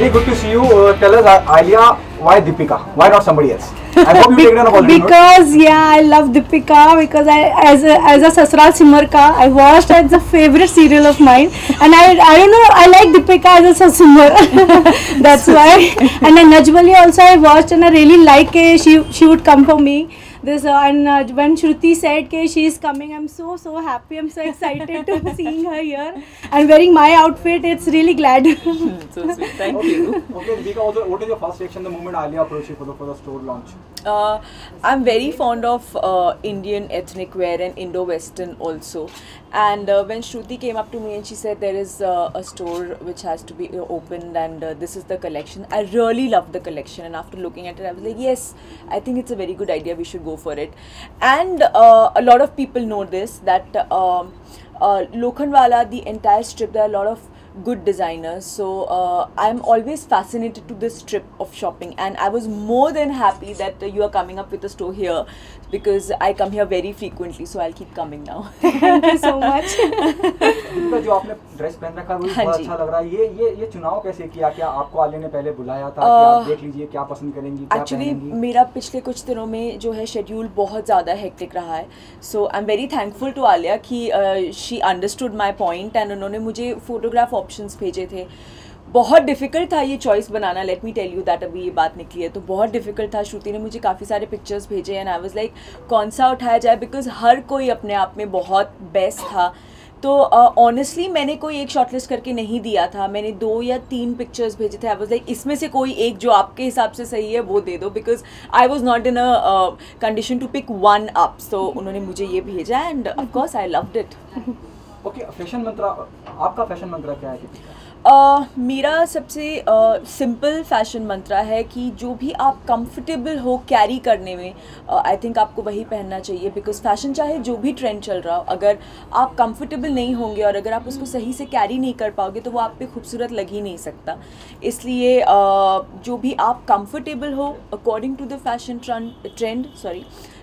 Really good to see you. Tell us, Alia, why Deepika? Why not somebody else? I hope you take it on a positive note. Because yeah, I love Deepika because I as a Sasral Simar ka I watched as a favorite serial of mine, and I don't know, I like Deepika as a Simar. That's why. And then Najbali also I watched and I really like she would come for me. This and when Shruti said that she is coming, I'm so happy. I'm so excited to seeing her here and wearing my outfit. It's really glad. So sweet. Thank you. Okay, Deepika, also, what is your first reaction the moment Alia approached you for the store launch? I'm very fond of Indian ethnic wear and Indo-Western also. And when Shruti came up to me and she said there is a store which has to be opened and this is the collection, I really loved the collection. And after looking at it, I was like, yes, I think it's a very good idea. We should go for it. And a lot of people know this, that Lokhandwala, the entire strip, there are a lot of good designers, so I'm always fascinated to this trip of shopping, and I was more than happy that you are coming up with a store here because I come here very frequently, so I'll keep coming now. Thank you so much. Deepika, जो आपने dress पहन रखा है वो बहुत अच्छा लग रहा है। ये चुनाव कैसे किया? क्या आपको आलिया ने पहले बुलाया था कि आप देख लीजिए क्या पसंद करेंगी, क्या एक्चुअली पहनेंगी? मेरा पिछले कुछ दिनों में जो है शेड्यूल बहुत ज़्यादा हेक्टिक रहा है, so I am very thankful to Alia कि she understood my point and उन्होंने मुझे फोटोग्राफ ऑप्शंस भेजे थे। बहुत डिफ़िकल्ट था ये चॉइस बनाना, let me tell you that, अभी ये बात निकली है तो बहुत डिफ़िकल्ट था। श्रुति ने मुझे काफ़ी सारे पिक्चर्स भेजे एंड आई वाज लाइक कौन सा उठाया जाए, बिकॉज हर कोई अपने आप में बहुत बेस्ट था। तो ऑनेस्टली मैंने कोई एक शॉर्टलिस्ट करके नहीं दिया था, मैंने 2 या 3 पिक्चर्स भेजे थे। आई वाज लाइक इसमें से कोई एक जो आपके हिसाब से सही है वो दे दो, because I was not in a condition to pick one up, so उन्होंने मुझे ये भेजा and of course I loved it. Okay, fashion mantra, आपका फैशन मंत्रा क्या है? मेरा सबसे सिंपल फैशन मंत्रा है कि जो भी आप कंफर्टेबल हो कैरी करने में, आई थिंक आपको वही पहनना चाहिए, बिकॉज फैशन चाहे जो भी ट्रेंड चल रहा हो, अगर आप कंफर्टेबल नहीं होंगे और अगर आप उसको सही से कैरी नहीं कर पाओगे तो वो आप पे खूबसूरत लग ही नहीं सकता। इसलिए जो भी आप कंफर्टेबल हो according to the fashion trend,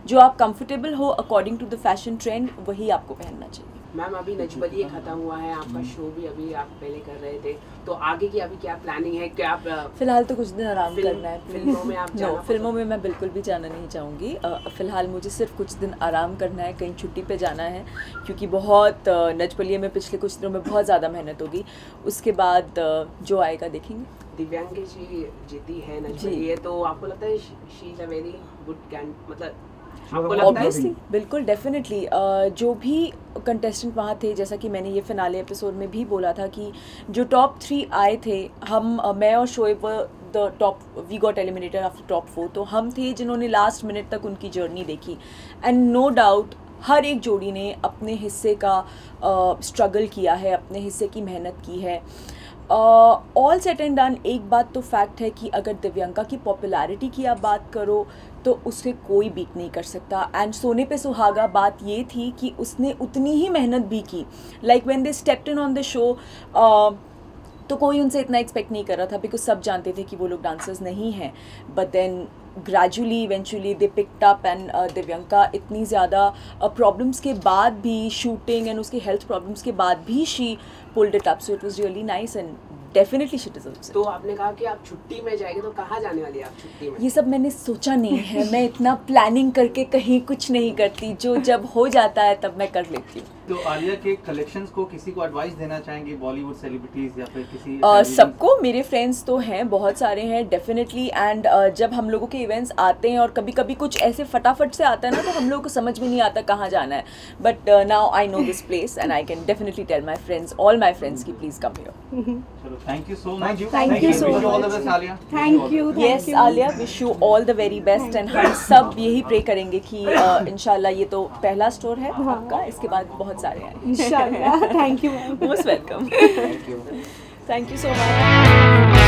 जो आप कंफर्टेबल हो according to the fashion trend वही आपको पहनना चाहिए। मैम, अभी नजबली खत्म हुआ है, आपका शो भी अभी आप पहले कर रहे थे, तो आगे की अभी क्या प्लानिंग है? क्या आप फिलहाल तो कुछ दिन आराम करना है। फिल्मों में आप जाना? फिल्मों में मैं बिल्कुल भी जाना नहीं चाहूँगी। फ़िलहाल मुझे सिर्फ कुछ दिन आराम करना है, कहीं छुट्टी पे जाना है, क्योंकि बहुत नजबलिए में पिछले कुछ दिनों में बहुत ज़्यादा मेहनत होगी। उसके बाद जो आएगा देखेंगे। दिव्यांगी जी जीती है नजबलिए, तो आपको लगता है she is a very good मतलब ऑब्वियसली बिल्कुल डेफिनेटली जो भी कंटेस्टेंट वहाँ थे, जैसा कि मैंने ये फिनाले एपिसोड में भी बोला था कि जो टॉप 3 आए थे, हम मैं और Shoaib the top, we got eliminated after top 4, तो हम थे जिन्होंने लास्ट मिनट तक उनकी जर्नी देखी एंड नो डाउट हर एक जोड़ी ने अपने हिस्से का स्ट्रगल किया है, अपने हिस्से की मेहनत की है। ऑल सेट एंड डन, एक बात तो फैक्ट है कि अगर दिव्यांका की पॉपुलैरिटी की आप बात करो तो उससे कोई बीट नहीं कर सकता। एंड सोने पे सुहागा बात ये थी कि उसने उतनी ही मेहनत भी की। Like when they stepped in on the show, तो कोई उनसे इतना एक्सपेक्ट नहीं कर रहा था, बिकॉज सब जानते थे कि वो लोग डांसर्स नहीं हैं। But then gradually eventually they picked up and Divyanka इतनी ज़्यादा प्रॉब्लम्स के बाद भी, शूटिंग एंड उसके हेल्थ प्रॉब्लम्स के बाद भी she pulled it up, so it was really nice and definitely she deserves it. तो आपने कहा कि आप छुट्टी में जाएंगे, तो कहाँ जाने वाली है आप छुट्टी में? ये सब मैंने सोचा नहीं है, मैं इतना प्लानिंग करके कहीं कुछ नहीं करती, जो जब हो जाता है तब मैं कर लेती हूँ। तो आलिया के कलेक्शंस को किसी को एडवाइस देना चाहेंगे, बॉलीवुड सेलिब्रिटीज या फिर किसी? सबको, मेरे फ्रेंड्स तो हैं, बहुत सारे हैं डेफिनेटली। एंड जब हम लोगों के इवेंट्स आते हैं और कभी कभी कुछ ऐसे फटाफट से आता है ना, तो हम लोगों को समझ में नहीं आता कहाँ जाना है, but now I know this place and I can definitely tell my friends, all my friends, की प्लीज कम हियर। चलो, thank you so much. Thank you so all the much. Best Alia. Thank you. Yes Alia, wish you all the very best and हम सब यही pray करेंगे कि इंशाल्लाह ये तो पहला स्टोर है आपका, इसके बाद बहुत सारे हैं इंशाल्लाह। Thank you. Most welcome. Thank you so much.